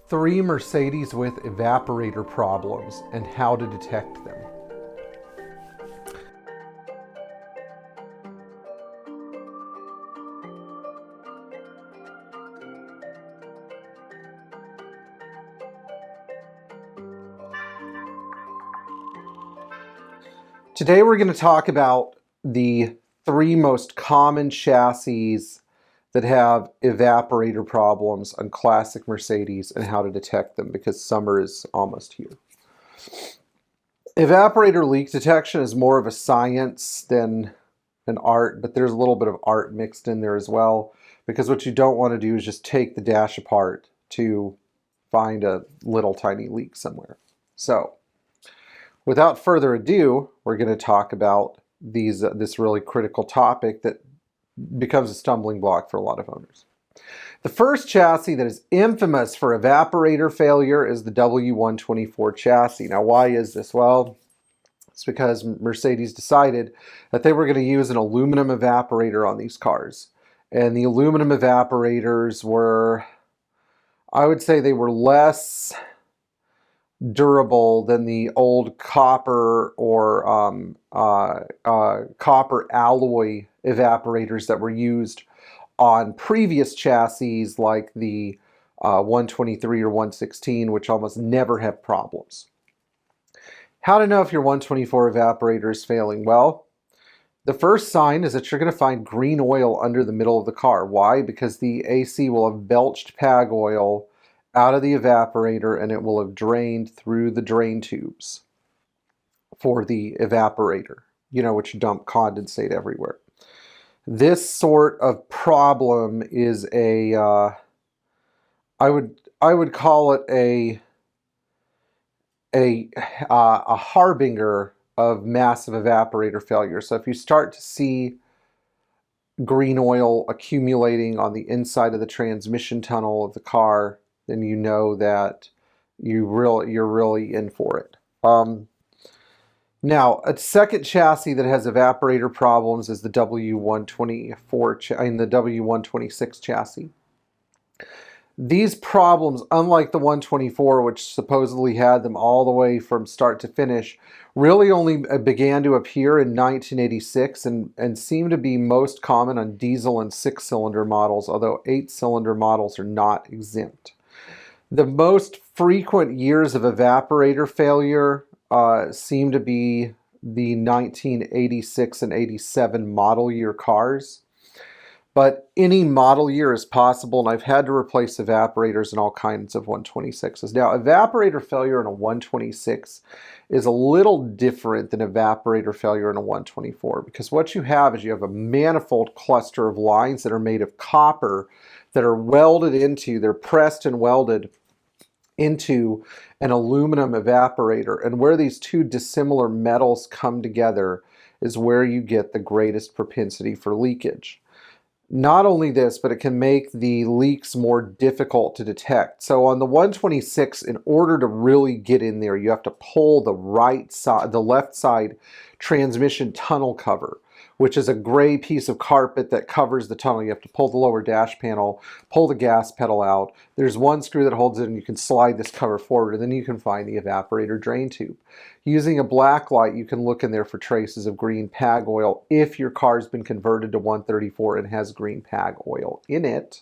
3 Mercedes with evaporator problems and how to detect them. Today we're going to talk about the 3 most common chassis that have evaporator problems on classic Mercedes and how to detect them, because summer is almost here. Evaporator leak detection is more of a science than an art, but there's a little bit of art mixed in there as well, because what you don't want to do is just take the dash apart to find a little tiny leak somewhere. So without further ado, we're going to talk about this really critical topic that becomes a stumbling block for a lot of owners. The first chassis that is infamous for evaporator failure is the W124 chassis. Now, why is this? Well, it's because Mercedes decided that they were going to use an aluminum evaporator on these cars. And the aluminum evaporators were, I would say they were less durable than the old copper or copper alloy evaporators that were used on previous chassis like the 123 or 116, which almost never have problems. How to know if your 124 evaporator is failing? Well, the first sign is that you're going to find green oil under the middle of the car. Why? Because the AC will have belched PAG oil out of the evaporator and it will have drained through the drain tubes for the evaporator, which dump condensate everywhere. This sort of problem is I would call it a harbinger of massive evaporator failure. So if you start to see green oil accumulating on the inside of the transmission tunnel of the car, then you know that you're really in for it. Now, a second chassis that has evaporator problems is the W124 and the W126 chassis. These problems, unlike the 124, which supposedly had them all the way from start to finish, really only began to appear in 1986 and seem to be most common on diesel and 6-cylinder models, although 8-cylinder models are not exempt. The most frequent years of evaporator failure seem to be the 1986 and 87 model year cars. But any model year is possible, and I've had to replace evaporators in all kinds of 126s. Now, evaporator failure in a 126 is a little different than evaporator failure in a 124, because what you have is you have a manifold cluster of lines that are made of copper that are welded into, they're pressed and welded into an aluminum evaporator. And where these two dissimilar metals come together is where you get the greatest propensity for leakage. Not only this, but it can make the leaks more difficult to detect. So on the 126, in order to really get in there, you have to pull the left side transmission tunnel cover, which is a gray piece of carpet that covers the tunnel. You have to pull the lower dash panel, pull the gas pedal out. There's one screw that holds it, and you can slide this cover forward, and then you can find the evaporator drain tube. Using a black light, you can look in there for traces of green PAG oil if your car's been converted to 134 and has green PAG oil in it.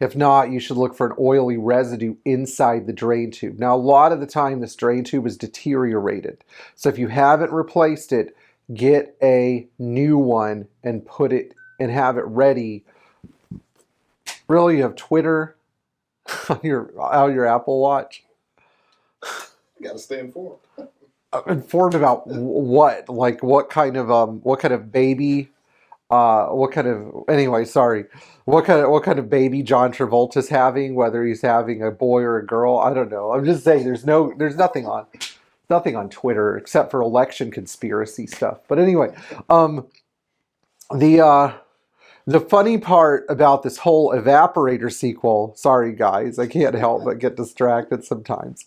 If not, you should look for an oily residue inside the drain tube. Now, a lot of the time, this drain tube is deteriorated. So if you haven't replaced it, get a new one and put it and have it ready. Really, you have Twitter on your Apple Watch. You gotta stay informed. Informed about what? Like what kind of baby? What kind of baby John Travolta's having? Whether he's having a boy or a girl, I don't know. I'm just saying there's nothing on Twitter except for election conspiracy stuff. But anyway, the funny part about this whole evaporator sequel, sorry guys, I can't help but get distracted sometimes.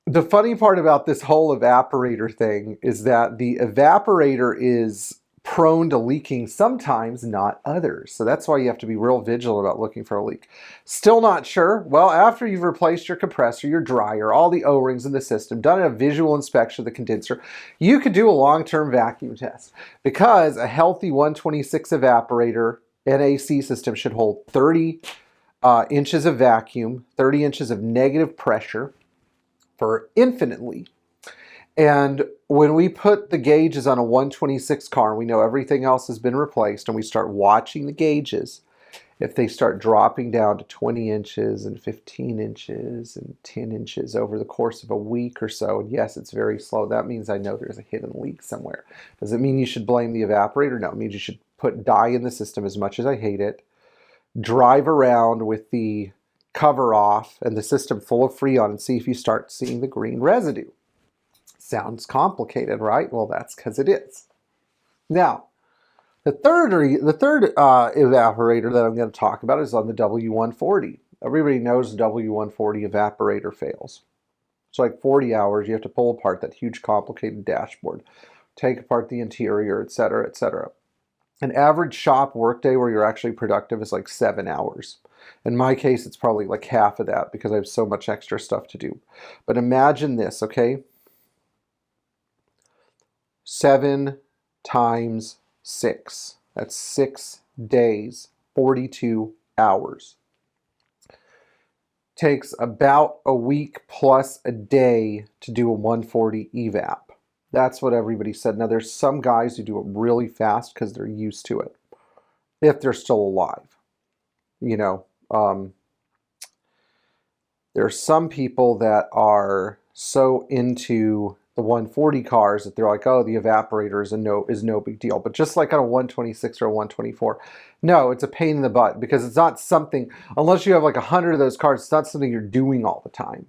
The funny part about this whole evaporator thing is that the evaporator is prone to leaking sometimes, not others. So that's why you have to be real vigilant about looking for a leak. Still not sure? Well, after you've replaced your compressor, your dryer, all the O-rings in the system, done a visual inspection of the condenser, you could do a long-term vacuum test, because a healthy 126 evaporator and AC system should hold 30 inches of vacuum, 30 inches of negative pressure for infinitely. And when we put the gauges on a 126 car and we know everything else has been replaced and we start watching the gauges, if they start dropping down to 20 inches and 15 inches and 10 inches over the course of a week or so, and yes, it's very slow, that means I know there's a hidden leak somewhere. Does it mean you should blame the evaporator? No, it means you should put dye in the system, as much as I hate it. Drive around with the cover off and the system full of Freon and see if you start seeing the green residue. Sounds complicated, right? Well, that's because it is. Now, the third evaporator that I'm going to talk about is on the W140. Everybody knows the W140 evaporator fails. It's like 40 hours. You have to pull apart that huge, complicated dashboard, take apart the interior, etc., etc. An average shop workday where you're actually productive is like 7 hours. In my case, it's probably like half of that because I have so much extra stuff to do. But imagine this, okay? 7 times 6. That's 6 days, 42 hours. Takes about a week plus a day to do a 140 evap. That's what everybody said. Now, there's some guys who do it really fast because they're used to it, if they're still alive. You know, there are some people that are so into the 140 cars that they're like, oh, the evaporator is no big deal. But just like on a 126 or a 124, no, it's a pain in the butt, because it's not something, unless you have like 100 of those cars, it's not something you're doing all the time.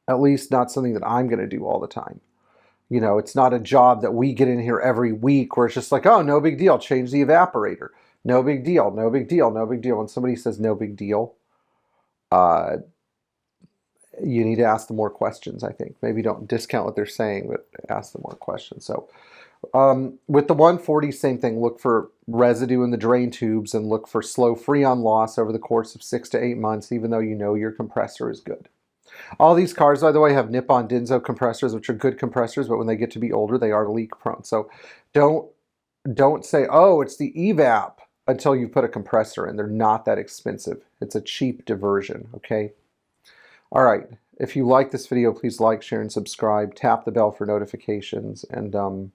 At least not something that I'm going to do all the time. You know, it's not a job that we get in here every week where it's just like, oh, no big deal, change the evaporator. No big deal, no big deal, no big deal. When somebody says no big deal, you need to ask them more questions, I think. Maybe don't discount what they're saying, but ask them more questions. So with the 140, same thing. Look for residue in the drain tubes and look for slow Freon loss over the course of 6 to 8 months, even though you know your compressor is good. All these cars, by the way, have Nippon Denso compressors, which are good compressors, but when they get to be older, they are leak prone. So don't say, oh, it's the evap, until you put a compressor in. They're not that expensive. It's a cheap diversion, okay? All right. If you like this video, please like, share, and subscribe. Tap the bell for notifications. And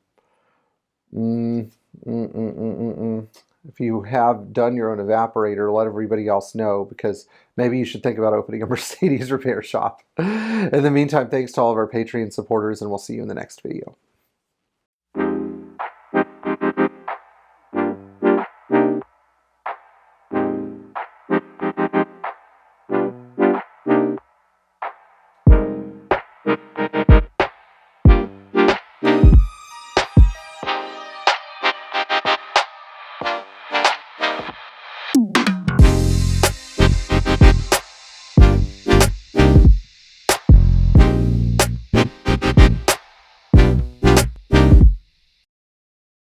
if you have done your own evaporator, let everybody else know, because maybe you should think about opening a Mercedes repair shop. In the meantime, thanks to all of our Patreon supporters, and we'll see you in the next video.